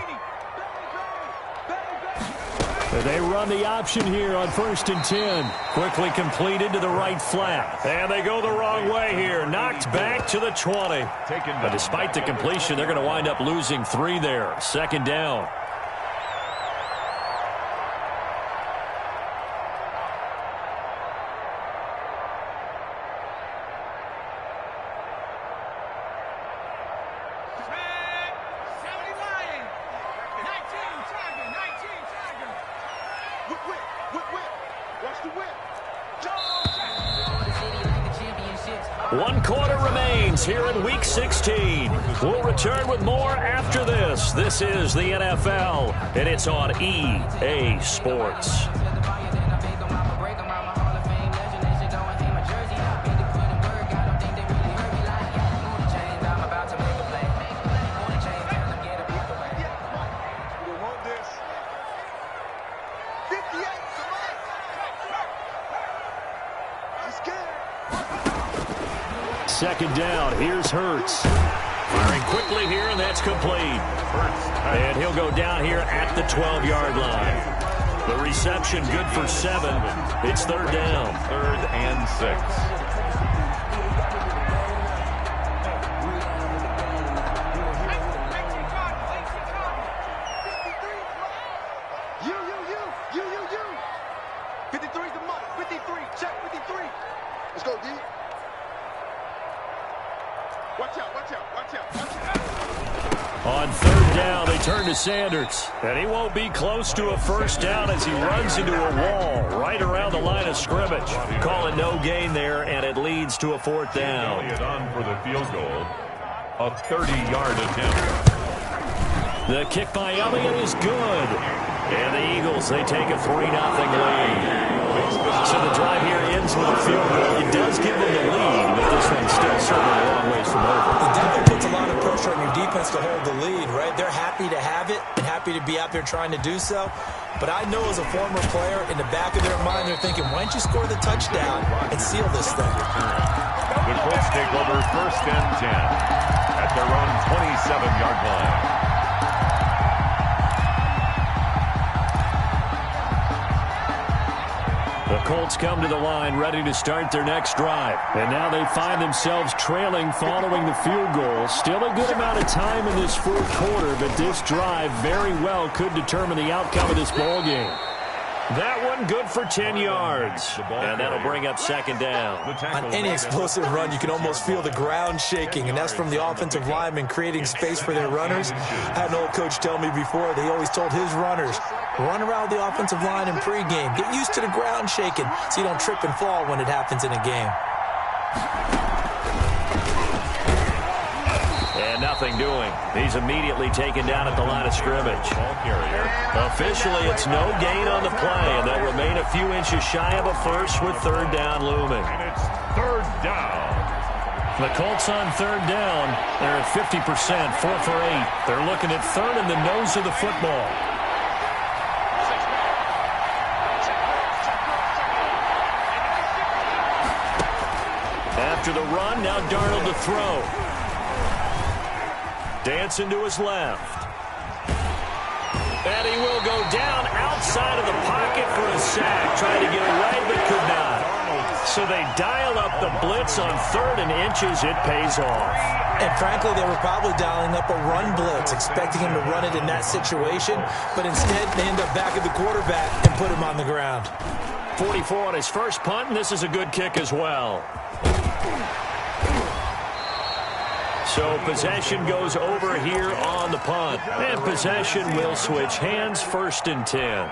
S2: They run the option here on 1st and 10. Quickly completed to the right flat. And they go the wrong way here. Knocked back to the 20. But despite the completion, they're going to wind up losing 3 there. 2nd down. One quarter remains here in Week 16. We'll return with more after this. This is the NFL, and it's on EA Sports. Second down, here's Hurts. Firing quickly here, and that's complete. And he'll go down here at the 12-yard line. The reception good for 7. It's 3rd down.
S4: 3rd and 6.
S5: You. 53's the money. 53. Check 53. Let's go, D. Watch out.
S2: On 3rd down, they turn to Sanders. And he won't be close to a first down as he runs into a wall right around the line of scrimmage. Call it no gain there, and it leads to a 4th down.
S4: Elliott on for the field goal. A 30-yard attempt.
S2: The kick by Elliott is good. And the Eagles, they take a 3-0 lead. So the drive here ends with a field goal. It does give them the lead, but this one's still certainly a long ways from over.
S3: It definitely puts a lot of pressure on your defense to hold the lead, right? They're happy to have it and happy to be out there trying to do so. But I know as a former player, in the back of their mind, they're thinking, why don't you score the touchdown and seal this thing?
S4: The Colts take over 1st and 10 at their own 27-yard line.
S2: The Colts come to the line ready to start their next drive. And now they find themselves trailing following the field goal. Still a good amount of time in this 4th quarter, but this drive very well could determine the outcome of this ball game. That one good for 10 yards. And that'll bring up 2nd down.
S3: On any explosive run, you can almost feel the ground shaking, and that's from the offensive linemen creating space for their runners. I had an old coach tell me before, they always told his runners, run around the offensive line in pregame. Get used to the ground shaking so you don't trip and fall when it happens in a game.
S2: And nothing doing. He's immediately taken down at the line of scrimmage. Officially, it's no gain on the play, and they'll remain a few inches shy of a first with 3rd down looming.
S4: And it's 3rd down.
S2: The Colts on 3rd down. They're at 50%, 4 for 8. They're looking at 3rd in the nose of the football. After the run, now Darnold to throw. Dancing to his left. And he will go down outside of the pocket for a sack. Trying to get away, but could not. So they dial up the blitz on 3rd and inches. It pays off.
S3: And frankly, they were probably dialing up a run blitz, expecting him to run it in that situation. But instead, they end up back at the quarterback and put him on the ground.
S2: 44 on his first punt, and this is a good kick as well. So possession goes over here on the punt. And possession will switch hands, 1st and 10.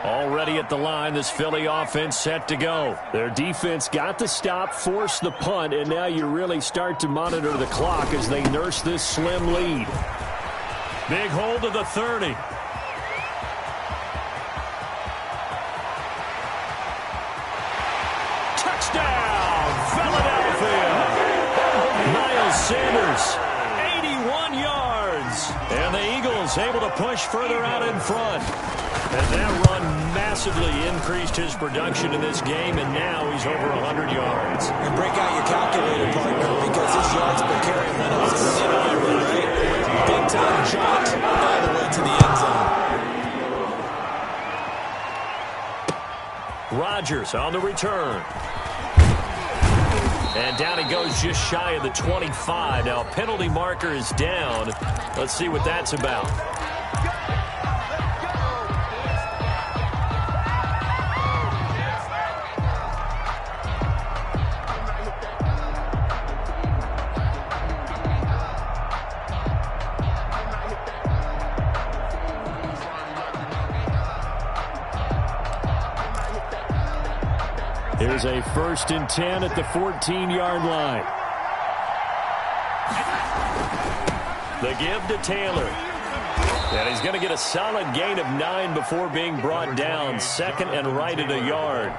S2: Already at the line, this Philly offense set to go. Their defense got the stop, forced the punt, and now you really start to monitor the clock as they nurse this slim lead. Big hold of the 30. Touchdown, Philadelphia! Miles Sanders, 81 yards. And the Eagles able to push further out in front. And that run massively increased his production in this game, and now he's over 100 yards.
S3: And break out your calculator, partner, because his yards per carry went up considerably, right? Big time jaunt all the way to the end zone.
S2: Rodgers on the return. And down he goes just shy of the 25. Now a penalty marker is down. Let's see what that's about. Here's a 1st and 10 at the 14-yard line. The give to Taylor. And he's going to get a solid gain of 9 before being brought down. 2nd and right at a yard.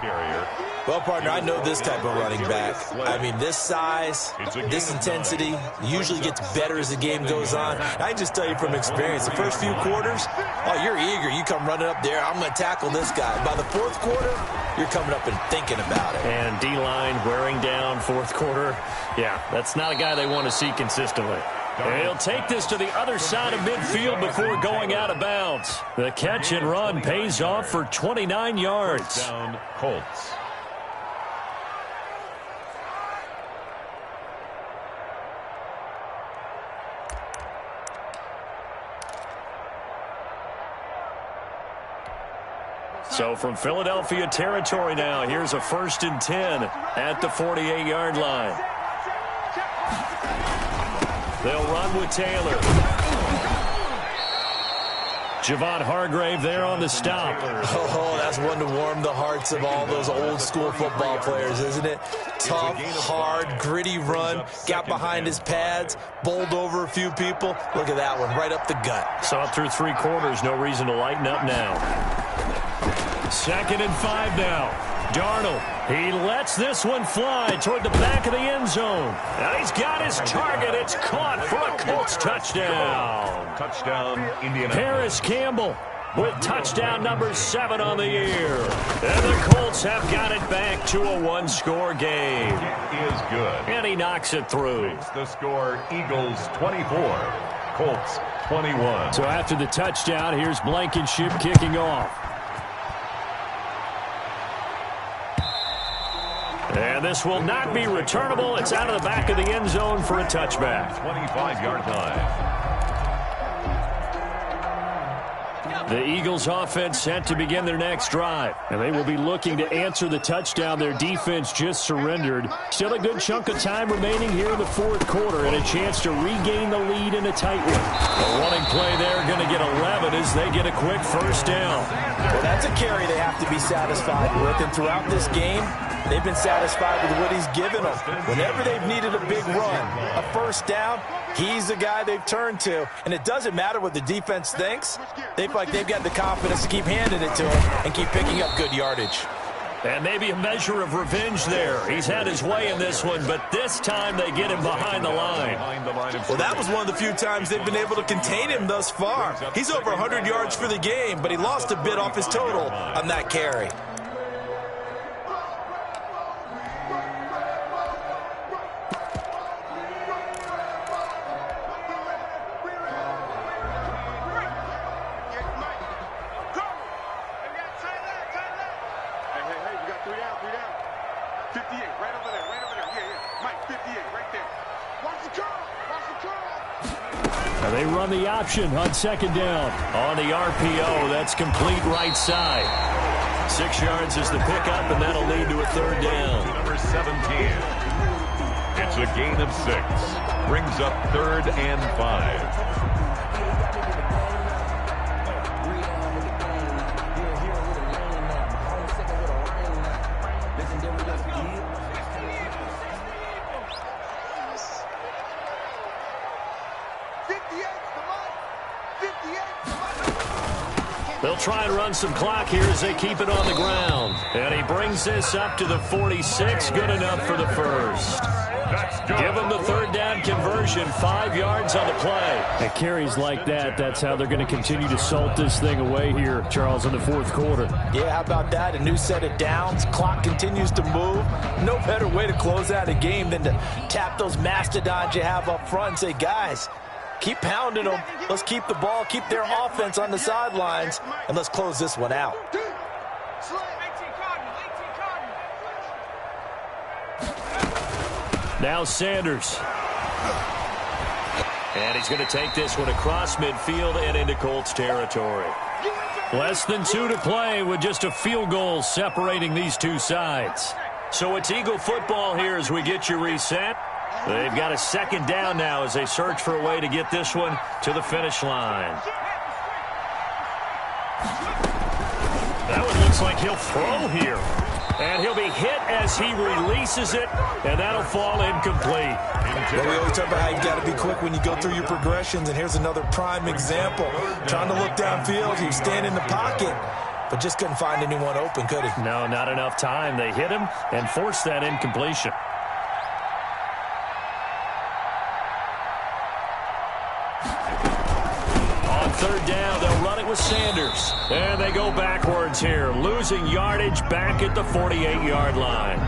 S3: Well, partner, I know this type of running back. I mean, this size, this intensity usually gets better as the game goes on. I just tell you from experience, the first few quarters, oh, you're eager. You come running up there, I'm going to tackle this guy. By the 4th quarter, you're coming up and thinking about it.
S2: And D-line wearing down 4th quarter. Yeah, that's not a guy they want to see consistently. And he'll take this to the other side of midfield before going out of bounds. The catch and run pays off for 29 yards.
S4: Down, Colts.
S2: So from Philadelphia territory now, here's a 1st and 10 at the 48-yard line. They'll run with Taylor. Javon Hargrave there on the stop.
S3: Oh, that's one to warm the hearts of all those old school football players, isn't it? Tough, hard, gritty run. Got behind his pads, bowled over a few people. Look at that one, right up the gut.
S2: Saw it through 3 quarters. No reason to lighten up now. 2nd and 5 now. Darnold, he lets this one fly toward the back of the end zone. And he's got his target. It's caught for a Colts touchdown.
S4: Touchdown, Indianapolis.
S2: Paris Campbell with touchdown number 7 on the year. And the Colts have got it back to a 1-score game.
S4: It is good.
S2: And he knocks it through.
S4: It's the score, Eagles 24, Colts 21.
S2: So after the touchdown, here's Blankenship kicking off. And this will not be returnable. It's out of the back of the end zone for a touchback.
S4: 25-yard line.
S2: The Eagles offense set to begin their next drive. And they will be looking to answer the touchdown their defense just surrendered. Still a good chunk of time remaining here in the 4th quarter and a chance to regain the lead in a tight one. A running play there going to get 11 as they get a quick 1st down.
S3: Well, that's a carry they have to be satisfied with. And throughout this game, they've been satisfied with what he's given them. Whenever they've needed a big run, a 1st down, he's the guy they've turned to. And it doesn't matter what the defense thinks. They feel like they've got the confidence to keep handing it to him and keep picking up good yardage.
S2: And maybe a measure of revenge there. He's had his way in this one, but this time they get him behind the line.
S3: Well, that was one of the few times they've been able to contain him thus far. He's over 100 yards for the game, but he lost a bit off his total on that carry.
S2: They run the option on 2nd down. On the RPO, that's complete right side. 6 yards is the pickup, and that'll lead to a 3rd down.
S4: Number 17. It's a gain of 6. Brings up 3rd and 5.
S2: They'll try and run some clock here as they keep it on the ground. And he brings this up to the 46. Good enough for the first. Give them the third down conversion. 5 yards on the play.
S6: At carries like that, that's how they're going to continue to salt this thing away here, Charles, in the fourth quarter.
S3: Yeah, how about that? A new set of downs. Clock continues to move. No better way to close out a game than to tap those mastodons you have up front and say, guys, keep pounding them. Let's keep the ball, keep their offense on the sidelines, and let's close this one out.
S2: Now Sanders. And he's going to take this one across midfield and into Colts territory. Less than 2 to play with just a field goal separating these two sides. So it's Eagle football here as we get you reset. They've got a second down now as they search for a way to get this one to the finish line. That one looks like he'll throw here. And he'll be hit as he releases it, and that'll fall incomplete.
S3: Well, we always talk about how you've got to be quick when you go through your progressions, and here's another prime example. Trying to look downfield, he was standing in the pocket, but just couldn't find anyone open, could he?
S2: No, not enough time. They hit him and forced that incompletion. On third down, they'll run it with Sanders. And they go backwards here, losing yardage back at the 48-yard line.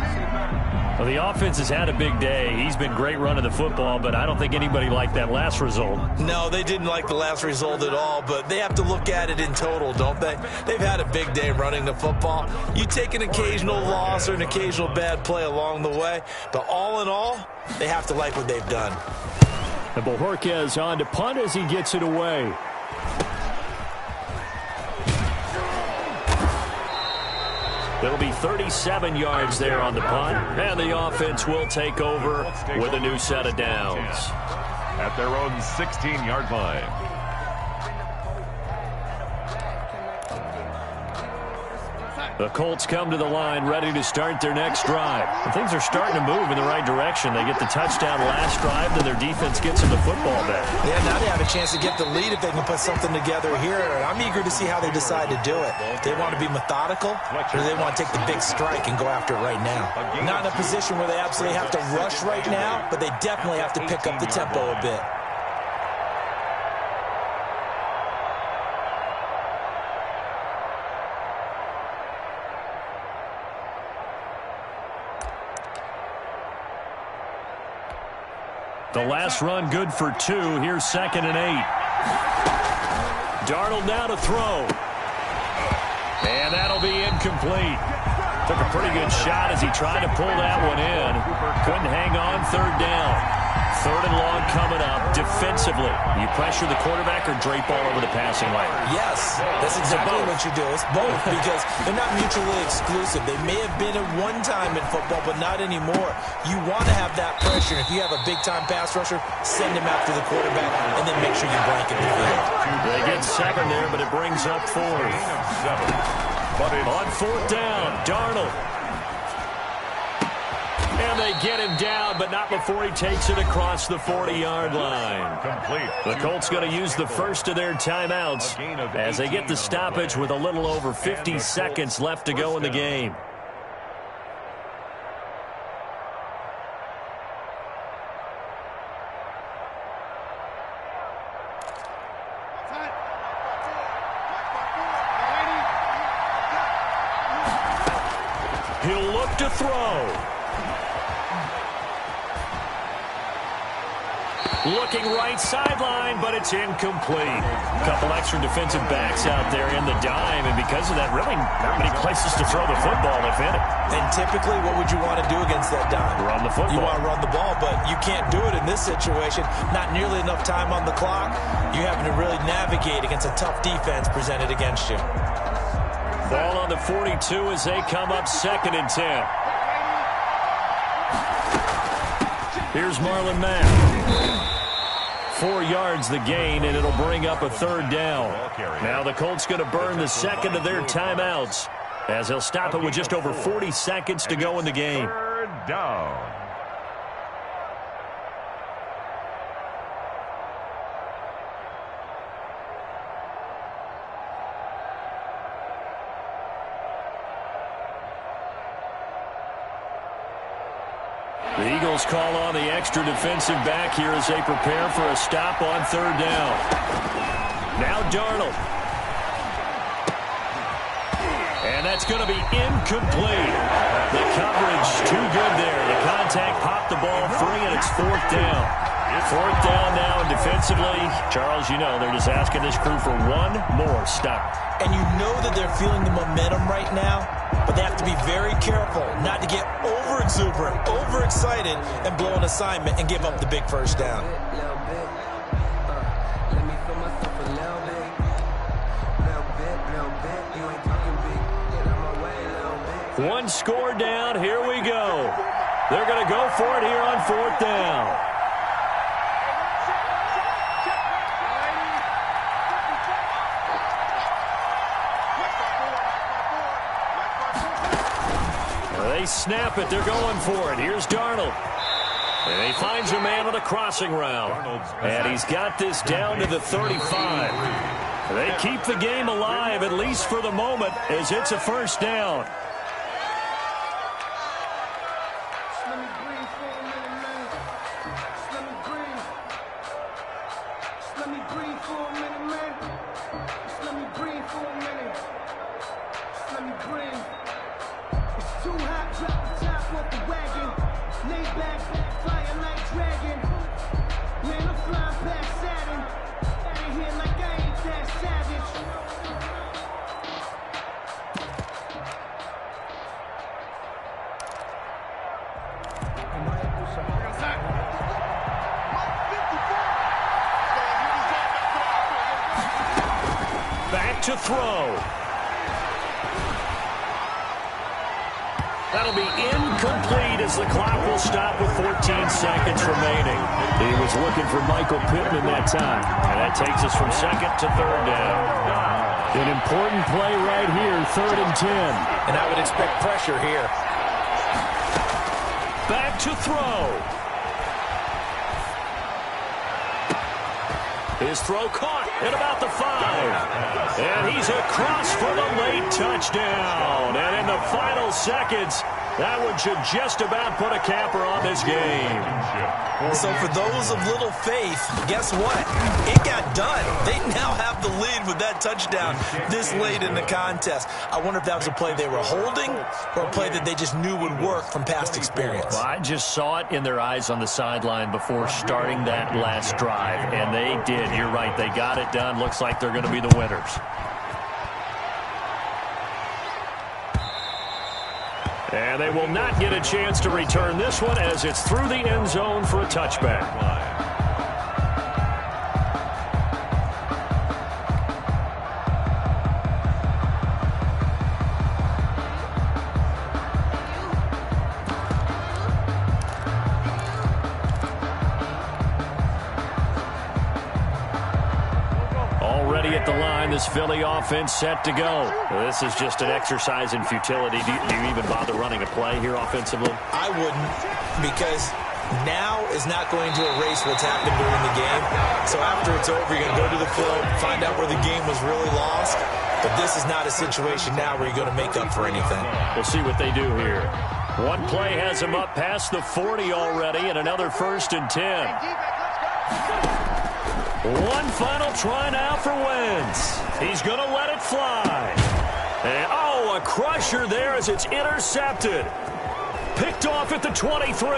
S2: Well, the offense has had a big day. He's been great running the football, but I don't think anybody liked that last result.
S3: No, they didn't like the last result at all, but they have to look at it in total, don't they? They've had a big day running the football. You take an occasional loss or an occasional bad play along the way, but all in all, they have to like what they've done.
S6: And Bojorquez on to punt as he gets it away.
S2: It'll be 37 yards there on the punt, and the offense will take over with a new set of downs.
S4: At their own 16-yard line.
S2: The Colts come to the line ready to start their next drive. And things are starting to move in the right direction. They get the touchdown last drive, then their defense gets them the football back.
S3: Yeah, now they have a chance to get the lead if they can put something together here. And I'm eager to see how they decide to do it. They want to be methodical, or do they want to take the big strike and go after it right now? Not in a position where they absolutely have to rush right now, but they definitely have to pick up the tempo a bit.
S2: The last run good for 2. Here's 2nd and 8. Darnold now to throw. And that'll be incomplete. Took a pretty good shot as he tried to pull that one in. Couldn't hang on. Third down. 3rd and long coming up. Defensively, you pressure the quarterback or drape all over the passing lane?
S3: Yes, that's exactly what you do. It's both because they're not mutually exclusive. They may have been at one time in football, but not anymore. You want to have that pressure. If you have a big-time pass rusher, send him after the quarterback, and then make sure you blanket the field.
S2: They get 7 there, but it brings up 4th. On 4th down, Darnold. And they get him down, but not before he takes it across the 40-yard line.
S4: Complete.
S2: The Colts going to use the first of their timeouts as they get the stoppage with a little over 50 seconds left to go in the game. He'll look to throw. Looking right sideline, but it's incomplete. A couple extra defensive backs out there in the dime, and because of that, really not many places to throw the football, if any.
S3: And typically, what would you want to do against that dime?
S2: Run the football.
S3: You want to run the ball, but you can't do it in this situation. Not nearly enough time on the clock. You're having to really navigate against a tough defense presented against you.
S2: Ball on the 42 as they come up 2nd and 10. Here's Marlon Mack. 4 yards the gain, and it'll bring up a 3rd down. Now the Colts going to burn the second of their timeouts as they'll stop it with just over 40 seconds to go in the game.
S4: 3rd down.
S2: The Eagles call on the extra defensive back here as they prepare for a stop on third down. Now Darnold. And that's going to be incomplete. The coverage too good there. The contact popped the ball free, and it's fourth down. Fourth down now, and defensively, Charles, you know, they're just asking this crew for one more stop.
S3: And you know that they're feeling the momentum right now, but they have to be very careful not to get over-exuberant, overexcited, and blow an assignment and give up the big first down.
S2: One score down, here we go. They're going to go for it here on fourth down. They snap it. They're going for it. Here's Darnold. And he finds a man on the crossing route. And he's got this down to the 35. They keep the game alive, at least for the moment, as it's a first down. Back to throw. That'll be incomplete as the clock will stop with 14 seconds remaining. He was looking for Michael Pittman that time. And that takes us from second to third down. An important play right here, 3rd and 10.
S3: And I would expect pressure here.
S2: Back to throw. His throw caught at about the 5. And he's across for the late touchdown. And in the final seconds, that one should just about put a capper on this game.
S3: So for those of little faith, guess what? It got done. They now have the lead with that touchdown this late in the contest. I wonder if that was a play they were holding or a play that they just knew would work from past experience.
S2: Well, I just saw it in their eyes on the sideline before starting that last drive, and they did. You're right. They got it done. Looks like they're going to be the winners. And they will not get a chance to return this one as it's through the end zone for a touchback. Already at the line, this Philly offense set to go. This is just an exercise in futility. Do you even bother running a play here offensively?
S3: I wouldn't, because now is not going to erase what's happened during the game. So after it's over, you're going to go to the film, find out where the game was really lost. But this is not a situation now where you're going to make up for anything.
S2: We'll see what they do here. One play has him up past the 40 already, and another 1st and 10. One final try now for Wentz. He's going to let it fly. And, a crusher there as it's intercepted. Picked off at the 23.